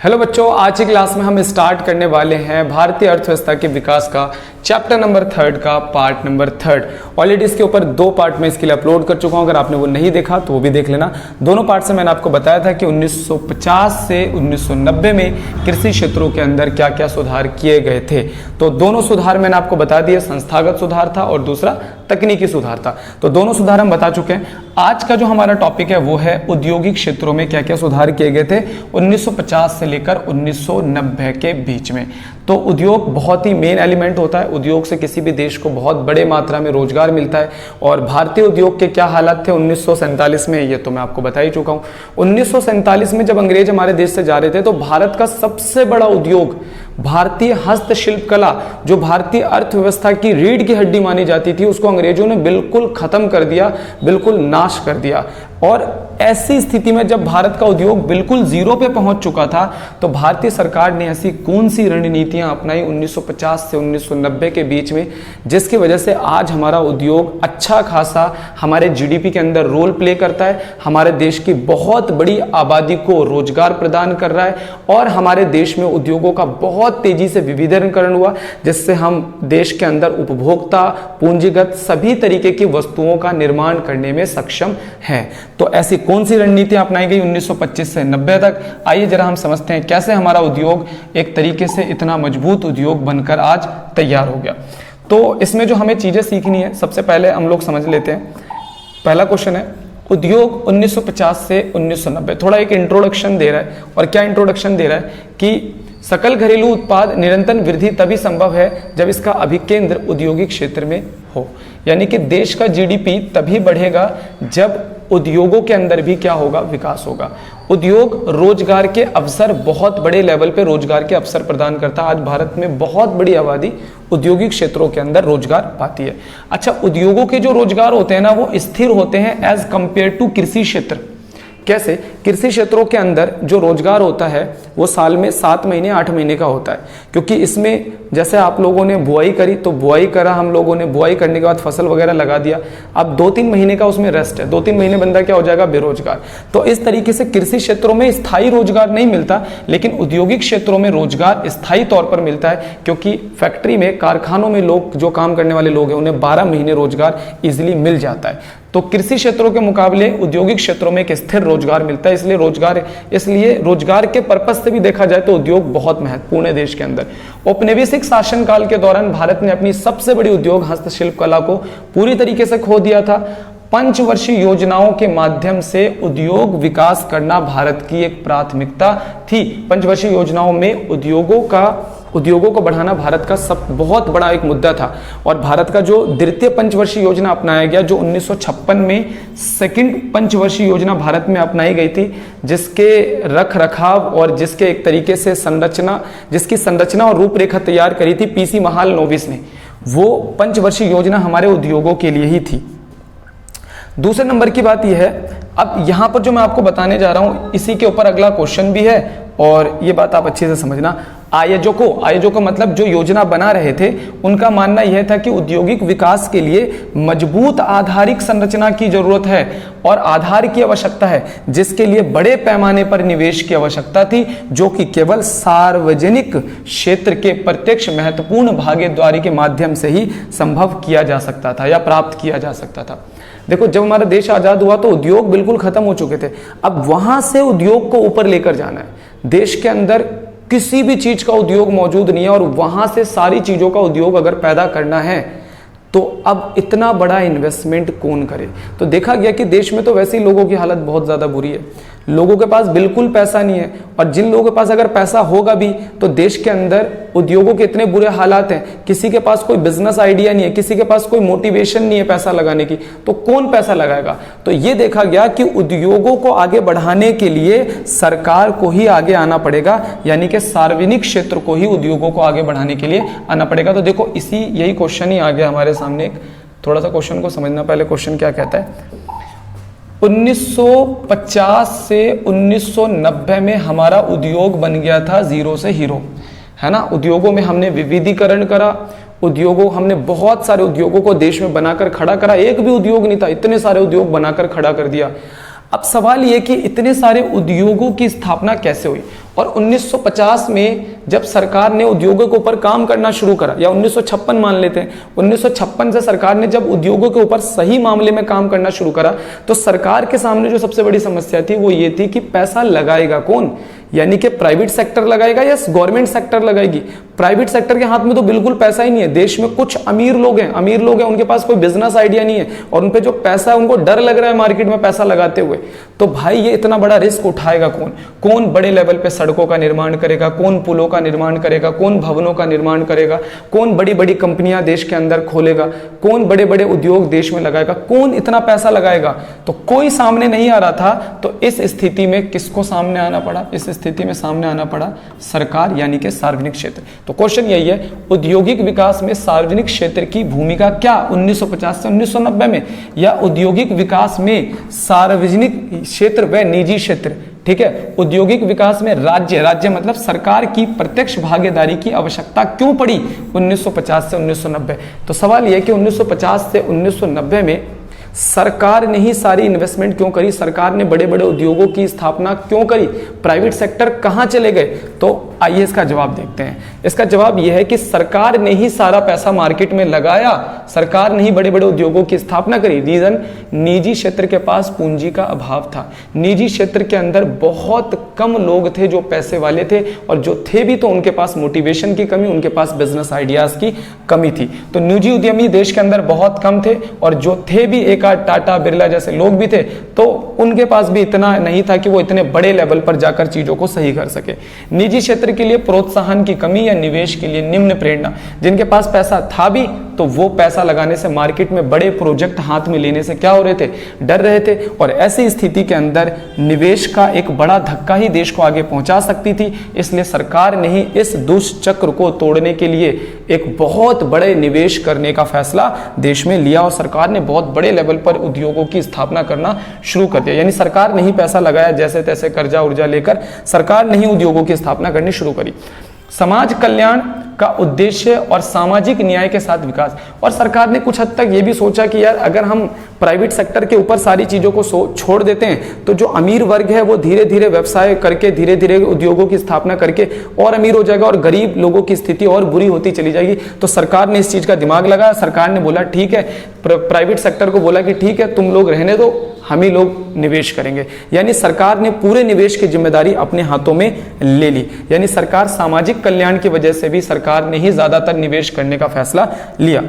Hello बच्चों, आज की क्लास में हम स्टार्ट करने वाले हैं भारतीय अर्थव्यवस्था के विकास का चैप्टर नंबर 3 का पार्ट नंबर 3। ऑलरेडी इसके ऊपर 2 पार्ट में इसके लिए अपलोड कर चुका हूं। अगर आपने वो नहीं देखा तो वो भी देख लेना। दोनों पार्ट से मैंने आपको बताया था कि 1950 से 1990 में कृषि क्षेत्रों के अंदर क्या क्या सुधार किए गए थे। तो दोनों सुधार मैंने आपको बता दिए, संस्थागत सुधार था और दूसरा तकनीकी सुधार था। तो दोनों सुधार हम बता चुके हैं। आज का जो हमारा टॉपिक है वो है औद्योगिक क्षेत्रों में क्या क्या सुधार किए गए थे 1950 से लेकर 1990 के बीच में। तो उद्योग बहुत ही मेन एलिमेंट होता है। उद्योग से किसी भी देश को बहुत बड़े मात्रा में रोजगार मिलता है। और भारतीय उद्योग के क्या हालात थे 1947 में, ये तो मैं आपको बता ही चुका हूं। 1947 में जब अंग्रेज हमारे देश से जा रहे थे तो भारत का सबसे बड़ा उद्योग भारतीय हस्तशिल्प कला, जो भारतीय अर्थव्यवस्था की रीढ़ की हड्डी मानी जाती थी, उसको अंग्रेजों ने बिल्कुल खत्म कर दिया, बिल्कुल नाश कर दिया। और ऐसी स्थिति में जब भारत का उद्योग बिल्कुल जीरो पे पहुंच चुका था तो भारतीय सरकार ने ऐसी कौन सी रणनीतियां अपनाई 1950 से 1990 के बीच में, जिसकी वजह से आज हमारा उद्योग अच्छा खासा हमारे जीडीपी के अंदर रोल प्ले करता है, हमारे देश की बहुत बड़ी आबादी को रोजगार प्रदान कर रहा है और हमारे देश में उद्योगों का बहुत तेजी से विविधीकरण हुआ, जिससे हम देश के अंदर उपभोक्ता, पूंजीगत सभी तरीके की वस्तुओं का निर्माण करने में सक्षम है। तो ऐसी कौन सी रणनीतियां अपनाई गई 1925 से 90 तक, आइए जरा हम समझते हैं कैसे हमारा उद्योग एक तरीके से इतना मजबूत उद्योग बनकर आज तैयार हो गया। तो इसमें जो हमें चीजें सीखनी है, सबसे पहले हम लोग समझ लेते हैं। पहला क्वेश्चन है उद्योग 1950 से 1990। थोड़ा एक इंट्रोडक्शन दे रहा है। और क्या इंट्रोडक्शन दे रहा है कि सकल घरेलू उत्पाद निरंतर वृद्धि तभी संभव है जब इसका अभिकेंद्र औद्योगिक क्षेत्र में हो। यानी कि देश का जीडीपी तभी बढ़ेगा जब उद्योगों के अंदर भी क्या होगा, विकास होगा। उद्योग रोजगार के अवसर, बहुत बड़े लेवल पे रोजगार के अवसर प्रदान करता है। आज भारत में बहुत बड़ी आबादी औद्योगिक क्षेत्रों के अंदर रोजगार पाती है। अच्छा, उद्योगों के जो रोजगार होते हैं ना, वो स्थिर होते हैं एज कंपेयर टू कृषि क्षेत्र। कैसे? कृषि क्षेत्रों के अंदर जो रोजगार होता है वो साल में 7 महीने 8 महीने का होता है, क्योंकि इसमें जैसे आप लोगों ने बुआई करी तो बुआई करा, हम लोगों ने बुआई करने के बाद फसल वगैरह लगा दिया, अब 2-3 महीने का उसमें रेस्ट है। 2-3 महीने बंदा क्या हो जाएगा, बेरोजगार। तो इस तरीके से कृषि क्षेत्रों में स्थायी रोजगार नहीं मिलता, लेकिन औद्योगिक क्षेत्रों में रोजगार स्थायी तौर पर मिलता है, क्योंकि फैक्ट्री में, कारखानों में लोग जो काम करने वाले लोग हैं उन्हें 12 महीने रोजगार इजिली मिल जाता है। तो कृषि क्षेत्रों के मुकाबले औद्योगिक क्षेत्रों में एक स्थिर रोजगार मिलता है। इसलिए रोजगार के पर्पस से भी देखा जाए तो उद्योग बहुत महत्वपूर्ण है देश के अंदर। औपनिवेशिक शासनकाल के दौरान भारत ने अपनी सबसे बड़ी उद्योग हस्तशिल्प कला को पूरी तरीके से खो दिया था। पंचवर्षीय योजनाओं के माध्यम से उद्योग विकास करना भारत की एक प्राथमिकता थी। पंचवर्षीय योजनाओं में उद्योगों को बढ़ाना भारत का सब बहुत बड़ा एक मुद्दा था। और भारत का जो द्वितीय पंचवर्षीय योजना अपनाया गया, जो 1956 में सेकंड पंचवर्षीय योजना भारत में अपनाई गई थी, जिसके रख रखाव और जिसके एक तरीके से जिसकी संरचना और रूपरेखा तैयार करी थी पीसी महालनोबिस ने, वो पंचवर्षीय योजना हमारे उद्योगों के लिए ही थी। दूसरे नंबर की बात यह है, अब यहां पर जो मैं आपको बताने जा रहा हूं इसी के ऊपर अगला क्वेश्चन भी है और ये बात आप अच्छे से समझना। आयोजकों मतलब जो योजना बना रहे थे, उनका मानना यह था कि औद्योगिक विकास के लिए मजबूत आधारिक संरचना की जरूरत है और आधार की आवश्यकता है, जिसके लिए बड़े पैमाने पर निवेश की आवश्यकता थी, जो कि केवल सार्वजनिक क्षेत्र के प्रत्यक्ष महत्वपूर्ण भागीदारी के माध्यम से ही संभव किया जा सकता था या प्राप्त किया जा सकता था। देखो, जब हमारा देश आजाद हुआ तो उद्योग बिल्कुल खत्म हो चुके थे। अब वहां से उद्योग को ऊपर लेकर जाना है। देश के अंदर किसी भी चीज का उद्योग मौजूद नहीं है और वहां से सारी चीजों का उद्योग अगर पैदा करना है तो अब इतना बड़ा इन्वेस्टमेंट कौन करे। तो देखा गया कि देश में तो वैसे ही लोगों की हालत बहुत ज्यादा बुरी है। लोगों के पास बिल्कुल पैसा नहीं है, और जिन लोगों के पास अगर पैसा होगा भी तो देश के अंदर उद्योगों के इतने बुरे हालात हैं, किसी के पास कोई बिजनेस आइडिया नहीं है, किसी के पास कोई मोटिवेशन नहीं है पैसा लगाने की, तो कौन पैसा लगाएगा। तो ये देखा गया कि उद्योगों को आगे बढ़ाने के लिए सरकार को ही आगे आना पड़ेगा, यानी कि सार्वजनिक क्षेत्र को ही उद्योगों को आगे बढ़ाने के लिए आना पड़ेगा। तो देखो, यही क्वेश्चन ही आ गया हमारे सामने। थोड़ा सा क्वेश्चन को समझना। पहले क्वेश्चन क्या कहता है, 1950 से 1990 में हमारा उद्योग बन गया था जीरो से हीरो, है ना। उद्योगों में हमने विविधीकरण करा, हमने बहुत सारे उद्योगों को देश में बनाकर खड़ा करा। एक भी उद्योग नहीं था, इतने सारे उद्योग बनाकर खड़ा कर दिया। अब सवाल ये कि इतने सारे उद्योगों की स्थापना कैसे हुई, और 1950 में जब सरकार ने उद्योगों के ऊपर काम करना शुरू करा, या 1956 मान लेते हैं, 1956 से सरकार ने जब उद्योगों के ऊपर सही मामले में काम करना शुरू करा, तो सरकार के सामने जो सबसे बड़ी समस्या थी वो ये थी कि पैसा लगाएगा कौन, यानी कि प्राइवेट सेक्टर लगाएगा या गवर्नमेंट सेक्टर लगाएगी। प्राइवेट सेक्टर के हाथ में तो बिल्कुल पैसा ही नहीं है। देश में कुछ अमीर लोग हैं, उनके पास कोई बिजनेस आइडिया नहीं है, और उन पे जो पैसा है उनको डर लग रहा है मार्केट में पैसा लगाते हुए। तो भाई ये इतना बड़ा रिस्क उठाएगा कौन? कौन बड़े लेवल पे सड़कों का निर्माण करेगा, कौन पुलों का निर्माण करेगा, कौन भवनों का निर्माण करेगा, कौन बड़ी बड़ी कंपनियां देश के अंदर खोलेगा, कौन बड़े बड़े उद्योग देश में लगाएगा, कौन इतना पैसा लगाएगा? तो कोई सामने नहीं आ रहा था। तो इस स्थिति में किसको सामने आना पड़ा? इस स्थिति में सामने आना पड़ा सरकार, यानी कि सार्वजनिक क्षेत्र। तो क्वेश्चन यही है, औद्योगिक विकास में सार्वजनिक क्षेत्र की भूमिका क्या 1950 से 1990 में, या औद्योगिक विकास में सार्वजनिक क्षेत्र व निजी क्षेत्र, ठीक है, औद्योगिक विकास में राज्य मतलब सरकार की प्रत्यक्ष भागीदारी की आवश्यकता क्यों पड़ी 1950 से 1990? तो सवाल यह कि 1950 से 1990 में सरकार ने ही सारी इन्वेस्टमेंट क्यों करी, सरकार ने बड़े बड़े उद्योगों की स्थापना क्यों करी, प्राइवेट सेक्टर कहां चले गए? तो आइए इसका जवाब देखते हैं। इसका जवाब यह है कि सरकार ने ही सारा पैसा मार्केट में लगाया, सरकार ने ही बड़े बड़े उद्योगों की स्थापना करी। रीजन, निजी क्षेत्र के पास पूंजी का अभाव था। निजी क्षेत्र के अंदर बहुत कम लोग थे जो पैसे वाले थे, और जो थे भी तो उनके पास मोटिवेशन की कमी, उनके पास बिजनेस आइडियाज की कमी थी। तो निजी उद्यमी देश के अंदर बहुत कम थे, और जो थे भी एक आध टाटा बिरला जैसे लोग भी थे, तो उनके पास भी इतना नहीं था कि वो इतने बड़े लेवल पर जाकर चीजों को सही कर सके। निजी क्षेत्र के लिए प्रोत्साहन की कमी या निवेश के लिए निम्न प्रेरणा, जिनके पास पैसा था भी तो वो पैसा लगाने से, मार्केट में बड़े प्रोजेक्ट हाथ में लेने से क्या हो रहे थे? डर रहे थे। और ऐसी स्थिति के अंदर निवेश का एक बड़ा धक्का ही देश को आगे पहुंचा सकती थी। इसलिए सरकार ने ही इस दुष्चक्र को तोड़ने के लिए एक बहुत बड़े निवेश करने का फैसला देश में लिया, और सरकार ने बहुत बड़े लेवल पर उद्योगों की स्थापना करना शुरू कर दिया। यानी सरकार ने ही पैसा लगाया, जैसे तैसे कर्जा उर्जा लेकर सरकार ने ही उद्योगों की स्थापना करनी शुरू करी। समाज कल्याण का उद्देश्य और सामाजिक न्याय के साथ विकास, और सरकार ने कुछ हद तक ये भी सोचा कि यार अगर हम प्राइवेट सेक्टर के ऊपर सारी चीजों को छोड़ देते हैं तो जो अमीर वर्ग है वो धीरे धीरे व्यवसाय करके, धीरे धीरे उद्योगों की स्थापना करके और अमीर हो जाएगा, और गरीब लोगों की स्थिति और बुरी होती चली जाएगी। तो सरकार ने इस चीज का दिमाग लगाया। सरकार ने बोला ठीक है, प्राइवेट सेक्टर को बोला कि ठीक है तुम लोग रहने दो, हम ही लोग निवेश करेंगे। यानी सरकार ने पूरे निवेश की जिम्मेदारी अपने हाथों में ले ली। यानी सरकार सामाजिक कल्याण की वजह से भी सरकार ने ही ज्यादातर निवेश करने का फैसला लिया।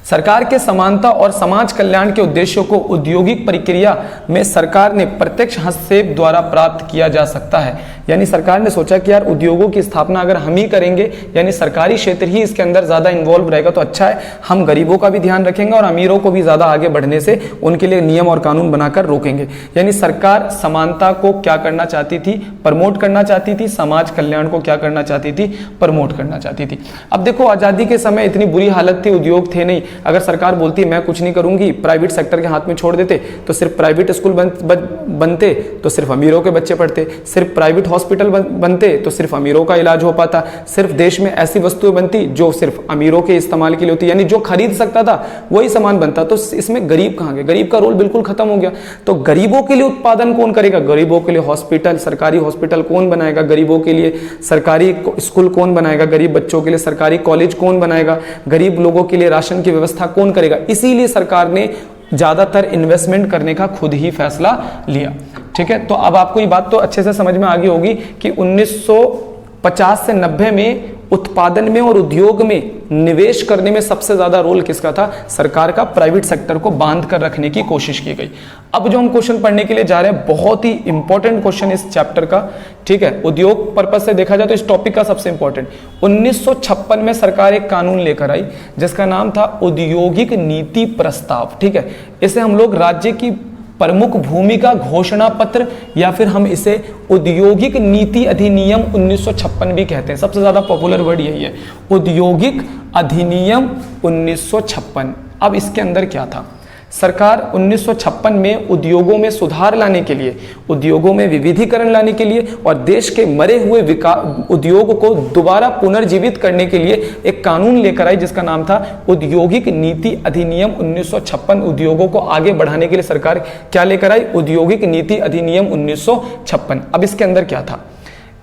सरकार के समानता और समाज कल्याण के उद्देश्यों को औद्योगिक प्रक्रिया में सरकार ने प्रत्यक्ष हस्तक्षेप द्वारा प्राप्त किया जा सकता है। यानी सरकार ने सोचा कि यार उद्योगों की स्थापना अगर हम ही करेंगे, यानी सरकारी क्षेत्र ही इसके अंदर ज्यादा इन्वॉल्व रहेगा तो अच्छा है, हम गरीबों का भी ध्यान रखेंगे और अमीरों को भी ज्यादा आगे बढ़ने से उनके लिए नियम और कानून बनाकर रोकेंगे। यानी सरकार समानता को क्या करना चाहती थी? प्रमोट करना चाहती थी। समाज कल्याण को क्या करना चाहती थी? प्रमोट करना चाहती थी। अब देखो, आजादी के समय इतनी बुरी हालत थी, उद्योग थे नहीं। अगर सरकार बोलती मैं कुछ नहीं करूंगी, प्राइवेट सेक्टर के हाथ में छोड़ देते, तो सिर्फ प्राइवेट स्कूल बनते तो सिर्फ अमीरों के बच्चे पढ़ते, सिर्फ प्राइवेट हॉस्पिटल बनते तो सिर्फ अमीरों का इलाज हो पाता, सिर्फ देश में ऐसी वस्तुएं बनती जो सिर्फ अमीरों के इस्तेमाल के लिए होती, यानी जो खरीद सकता था वही सामान बनता। तो इसमें गरीब कहां गए? गरीब का रोल बिल्कुल खत्म हो गया। तो गरीबों के लिए उत्पादन कौन करेगा? गरीबों के लिए हॉस्पिटल, सरकारी हॉस्पिटल कौन बनाएगा? गरीबों के लिए सरकारी स्कूल कौन बनाएगा? गरीब बच्चों के लिए सरकारी कॉलेज कौन बनाएगा? गरीब लोगों के लिए राशन की व्यवस्था कौन करेगा? इसीलिए सरकार ने ज्यादातर इन्वेस्टमेंट करने का खुद ही फैसला लिया। ठीक है, तो अब आपको ये बात तो अच्छे से समझ में आ गई होगी कि 1950 से 90 में उत्पादन में और उद्योग में निवेश करने में सबसे ज्यादा रोल किसका था? सरकार का। प्राइवेट सेक्टर को बांध कर रखने की कोशिश की गई। अब जो हम क्वेश्चन पढ़ने के लिए जा रहे हैं, बहुत ही इंपॉर्टेंट क्वेश्चन इस चैप्टर का। ठीक है, उद्योग पर्पस से देखा जाए तो इस टॉपिक का सबसे इंपॉर्टेंट, 1956 में सरकार एक कानून लेकर आई जिसका नाम था औद्योगिक नीति प्रस्ताव। ठीक है, इसे हम लोग राज्य की प्रमुख भूमिका घोषणा पत्र या फिर हम इसे औद्योगिक नीति अधिनियम 1956 भी कहते हैं। सबसे ज्यादा पॉपुलर वर्ड यही है, औद्योगिक अधिनियम 1956। अब इसके अंदर क्या था? सरकार 1956 में उद्योगों में सुधार लाने के लिए, उद्योगों में विविधीकरण लाने के लिए और देश के मरे हुए उद्योग को दोबारा पुनर्जीवित करने के लिए एक कानून लेकर आई जिसका नाम था औद्योगिक नीति अधिनियम 1956। उद्योगों को आगे बढ़ाने के लिए सरकार क्या लेकर आई? औद्योगिक नीति अधिनियम 1956। अब इसके अंदर क्या था?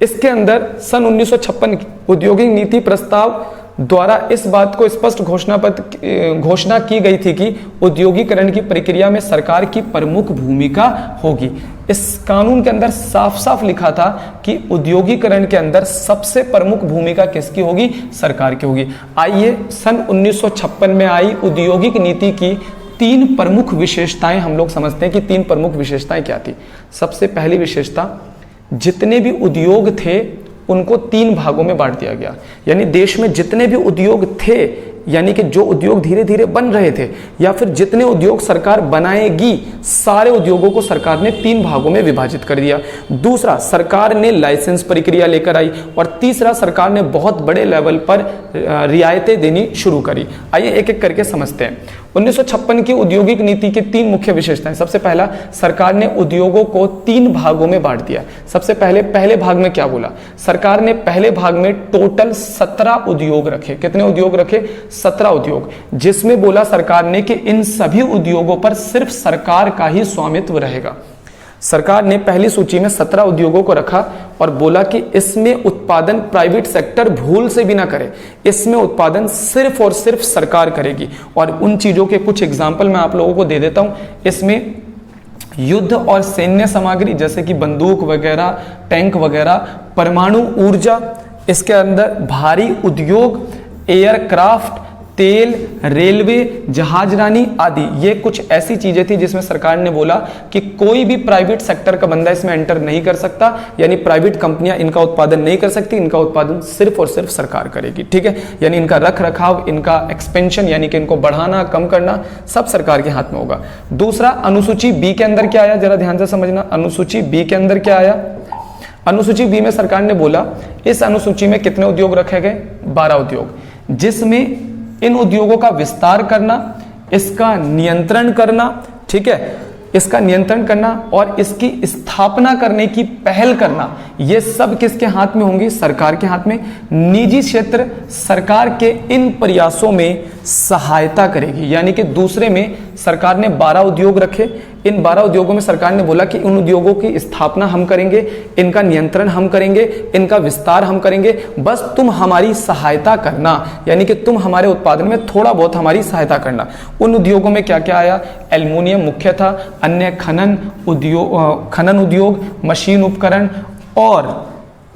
इसके अंदर सन 1956 औद्योगिक नीति प्रस्ताव द्वारा इस बात को स्पष्ट घोषणा की गई थी कि औद्योगिकरण की प्रक्रिया में सरकार की प्रमुख भूमिका होगी। इस कानून के अंदर साफ साफ लिखा था कि औद्योगिकरण के अंदर सबसे प्रमुख भूमिका किसकी होगी? सरकार की होगी। आइए सन 1956 में आई औद्योगिक नीति की 3 प्रमुख विशेषताएं हम लोग समझते हैं कि 3 प्रमुख विशेषताएं क्या थी। सबसे पहली विशेषता, जितने भी उद्योग थे उनको 3 भागों में बांट दिया गया। यानी देश में जितने भी उद्योग थे, यानी कि जो उद्योग धीरे धीरे बन रहे थे या फिर जितने उद्योग सरकार बनाएगी, सारे उद्योगों को सरकार ने 3 भागों में विभाजित कर दिया। दूसरा, सरकार ने लाइसेंस प्रक्रिया लेकर आई और तीसरा, सरकार ने बहुत बड़े लेवल पर रियायतें देनी शुरू करी। आइए एक एक करके समझते हैं। 1956 की औद्योगिक नीति की 3 मुख्य विशेषताएं। सबसे पहला, सरकार ने उद्योगों को 3 भागों में बांट दिया। सबसे पहले भाग में क्या बोला? सरकार ने पहले भाग में टोटल 17 उद्योग रखे। कितने उद्योग रखे? 17 उद्योग, जिसमें बोला सरकार ने कि इन सभी उद्योगों पर सिर्फ सरकार का ही स्वामित्व रहेगा। सरकार ने पहली सूची में 17 उद्योगों को रखा और बोला कि इसमें उत्पादन प्राइवेट सेक्टर भूल से भी ना करे, इसमें उत्पादन सिर्फ और सिर्फ सरकार करेगी। और उन चीजों के कुछ एग्जाम्पल मैं आप लोगों को दे देता हूं। इसमें युद्ध और सैन्य सामग्री जैसे कि बंदूक वगैरह, टैंक वगैरह, परमाणु ऊर्जा, इसके अंदर भारी उद्योग, एयरक्राफ्ट, तेल, रेलवे, जहाजरानी आदि, ये कुछ ऐसी चीजें थी जिसमें सरकार ने बोला कि कोई भी प्राइवेट सेक्टर का बंदा इसमें एंटर नहीं कर सकता, यानी प्राइवेट कंपनियां इनका उत्पादन नहीं कर सकती, इनका उत्पादन सिर्फ और सिर्फ सरकार करेगी। ठीक है, यानी इनका रख रखाव, इनका एक्सपेंशन यानी कि इनको बढ़ाना कम करना सब सरकार के हाथ में होगा। दूसरा, अनुसूची बी के अंदर क्या आया, जरा ध्यान से समझना। अनुसूची बी के अंदर क्या आया? अनुसूची बी में सरकार ने बोला इस अनुसूची में कितने उद्योग रखे गए? 12 उद्योग, जिसमें इन उद्योगों का विस्तार करना, इसका नियंत्रण करना, ठीक है, इसका नियंत्रण करना और इसकी स्थापना करने की पहल करना, ये सब किसके हाथ में होंगी? सरकार के हाथ में। निजी क्षेत्र सरकार के इन प्रयासों में सहायता करेगी। यानी कि दूसरे में सरकार ने 12 उद्योग रखे, इन 12 उद्योगों में सरकार ने बोला कि उन उद्योगों की स्थापना हम करेंगे, इनका नियंत्रण हम करेंगे, इनका विस्तार हम करेंगे, बस तुम हमारी सहायता करना, यानी कि तुम हमारे उत्पादन में थोड़ा बहुत हमारी सहायता करना। उन उद्योगों में क्या क्या आया? एल्युमिनियम मुख्य था, अन्य खनन उद्योग, मशीन उपकरण और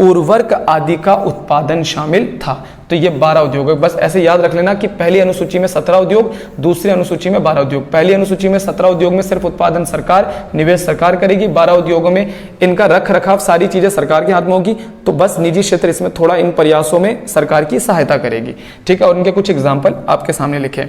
उर्वरक आदि का उत्पादन शामिल था। तो ये 12 उद्योग है। बस ऐसे याद रख लेना कि पहली अनुसूची में 17 उद्योग, दूसरी अनुसूची में 12 उद्योग। पहली अनुसूची में 17 उद्योग में सिर्फ उत्पादन सरकार, निवेश सरकार करेगी। 12 उद्योगों में इनका रख रखाव सारी चीजें सरकार के हाथ में होगी, तो बस निजी क्षेत्र इसमें थोड़ा इन प्रयासों में सरकार की सहायता करेगी। ठीक है, और इनके कुछ एग्जाम्पल आपके सामने लिखे।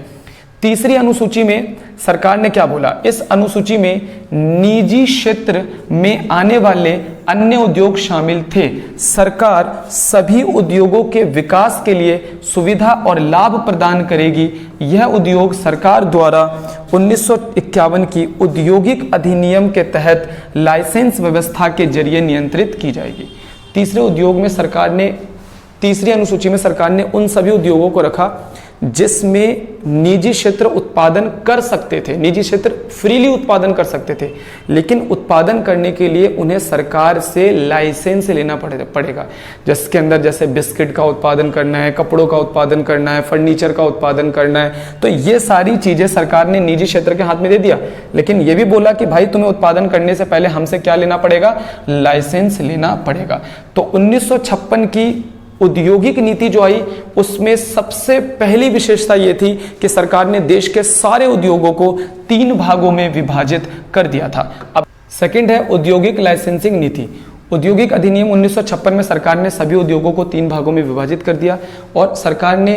तीसरी अनुसूची में सरकार ने क्या बोला? इस अनुसूची में निजी क्षेत्र में आने वाले अन्य उद्योग शामिल थे। सरकार सभी उद्योगों के विकास के लिए सुविधा और लाभ प्रदान करेगी। यह उद्योग सरकार द्वारा 1951 की औद्योगिक अधिनियम के तहत लाइसेंस व्यवस्था के जरिए नियंत्रित की जाएगी। तीसरी अनुसूची में सरकार ने उन सभी उद्योगों को रखा जिसमें निजी क्षेत्र उत्पादन कर सकते थे, निजी क्षेत्र फ्रीली उत्पादन कर सकते थे, लेकिन उत्पादन करने के लिए उन्हें सरकार से लाइसेंस लेना पड़ेगा। जिसके अंदर जैसे बिस्किट का उत्पादन करना है, कपड़ों का उत्पादन करना है, फर्नीचर का उत्पादन करना है, तो ये सारी चीजें सरकार ने निजी क्षेत्र के हाथ में दे दिया। लेकिन ये भी बोला कि भाई तुम्हें उत्पादन करने से पहले हमसे क्या लेना पड़ेगा? लाइसेंस लेना पड़ेगा। तो 1956 की औद्योगिक नीति जो आई उसमें सबसे पहली विशेषता यह थी कि सरकार ने देश के सारे उद्योगों को 3 भागों में विभाजित कर दिया था। अब सेकंड है औद्योगिक लाइसेंसिंग नीति। औद्योगिक अधिनियम 1956 में सरकार ने सभी उद्योगों को 3 भागों में विभाजित कर दिया और सरकार ने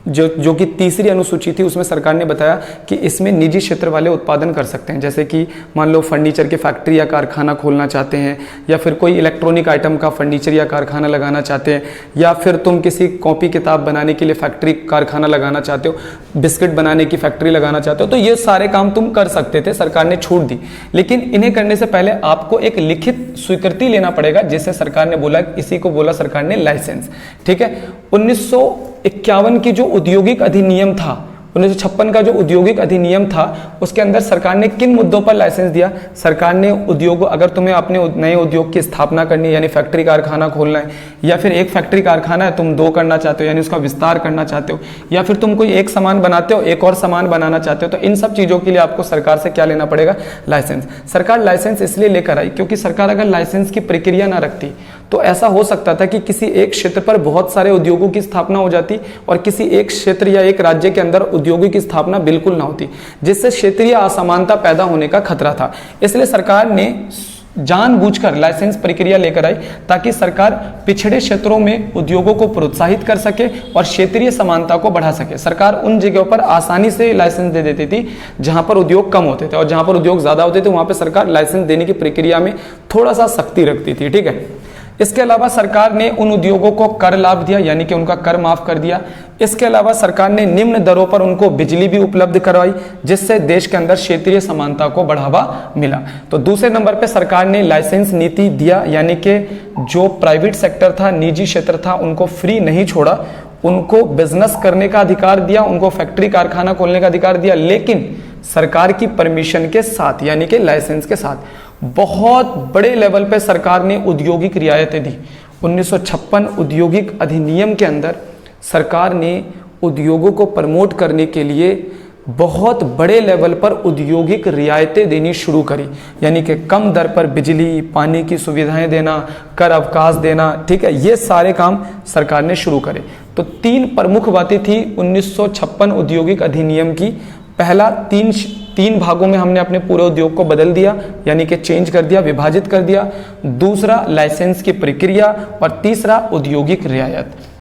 जो कि तीसरी अनुसूची थी, उसमें सरकार ने बताया कि इसमें निजी क्षेत्र वाले उत्पादन कर सकते हैं। जैसे कि मान लो फर्नीचर की फैक्ट्री या कारखाना खोलना चाहते हैं, या फिर कोई इलेक्ट्रॉनिक आइटम का फर्नीचर या कारखाना लगाना चाहते हैं, या फिर तुम किसी कॉपी किताब बनाने के लिए फैक्ट्री कारखाना लगाना चाहते हो, बिस्किट बनाने की फैक्ट्री लगाना चाहते हो, तो ये सारे काम तुम कर सकते थे, सरकार ने छूट दी। लेकिन इन्हें करने से पहले आपको एक लिखित स्वीकृति लेना पड़ेगा, जिसे सरकार ने बोला, इसी को बोला सरकार ने लाइसेंस। ठीक है, 1951 की जो औद्योगिक अधिनियम था, 1956 का जो औद्योगिक अधिनियम था, उसके अंदर सरकार ने किन मुद्दों पर लाइसेंस दिया? सरकार ने उद्योग, अगर तुम्हें अपने नए उद्योग की स्थापना करनी है, यानी फैक्ट्री कारखाना खोलना है, या फिर एक फैक्ट्री कारखाना है तुम दो करना चाहते हो, यानी उसका विस्तार करना चाहते हो, या फिर तुम कोई एक सामान बनाते हो एक और सामान बनाना चाहते हो, तो इन सब चीजों के लिए आपको सरकार से क्या लेना पड़ेगा? लाइसेंस। सरकार लाइसेंस इसलिए लेकर आई क्योंकि सरकार अगर लाइसेंस की प्रक्रिया ना रखती तो ऐसा हो सकता था कि किसी एक क्षेत्र पर बहुत सारे उद्योगों की स्थापना हो जाती और किसी एक क्षेत्र या एक राज्य के अंदर उद्योगों की स्थापना बिल्कुल ना होती, जिससे क्षेत्रीय असमानता पैदा होने का खतरा था। इसलिए सरकार ने जानबूझकर लाइसेंस प्रक्रिया लेकर आई ताकि सरकार पिछड़े क्षेत्रों में उद्योगों को प्रोत्साहित कर सके और क्षेत्रीय समानता को बढ़ा सके। सरकार उन जगहों पर आसानी से लाइसेंस दे देती थी जहां पर उद्योग कम होते थे, और जहां पर उद्योग ज्यादा होते थे वहां पर सरकार लाइसेंस देने की प्रक्रिया में थोड़ा सा सख्ती रखती थी। ठीक है, इसके अलावा सरकार ने उन उद्योगों को कर लाभ दिया, यानी कि उनका कर माफ कर दिया। इसके अलावा सरकार ने निम्न दरों पर उनको बिजली भी उपलब्ध करवाई, जिससे देश के अंदर क्षेत्रीय समानता को बढ़ावा मिला। तो दूसरे नंबर पे सरकार ने लाइसेंस नीति दिया, यानी कि जो प्राइवेट सेक्टर था, निजी क्षेत्र था, उनको फ्री नहीं छोड़ा, उनको बिजनेस करने का अधिकार दिया, उनको फैक्ट्री कारखाना खोलने का अधिकार दिया, लेकिन सरकार की परमिशन के साथ, यानी कि लाइसेंस के साथ। बहुत बड़े लेवल पे सरकार ने औद्योगिक रियायतें दी। 1956 औद्योगिक अधिनियम के अंदर सरकार ने उद्योगों को प्रमोट करने के लिए बहुत बड़े लेवल पर औद्योगिक रियायतें देनी शुरू करी, यानी कि कम दर पर बिजली, पानी की सुविधाएं देना, कर अवकाश देना। ठीक है, ये सारे काम सरकार ने शुरू करे। तो तीन प्रमुख बातें थी 1956 औद्योगिक अधिनियम की। पहला, तीन भागों में हमने अपने पूरे उद्योग को बदल दिया, यानी कि चेंज कर दिया, विभाजित कर दिया। दूसरा, लाइसेंस की प्रक्रिया, और तीसरा, औद्योगिक रियायत।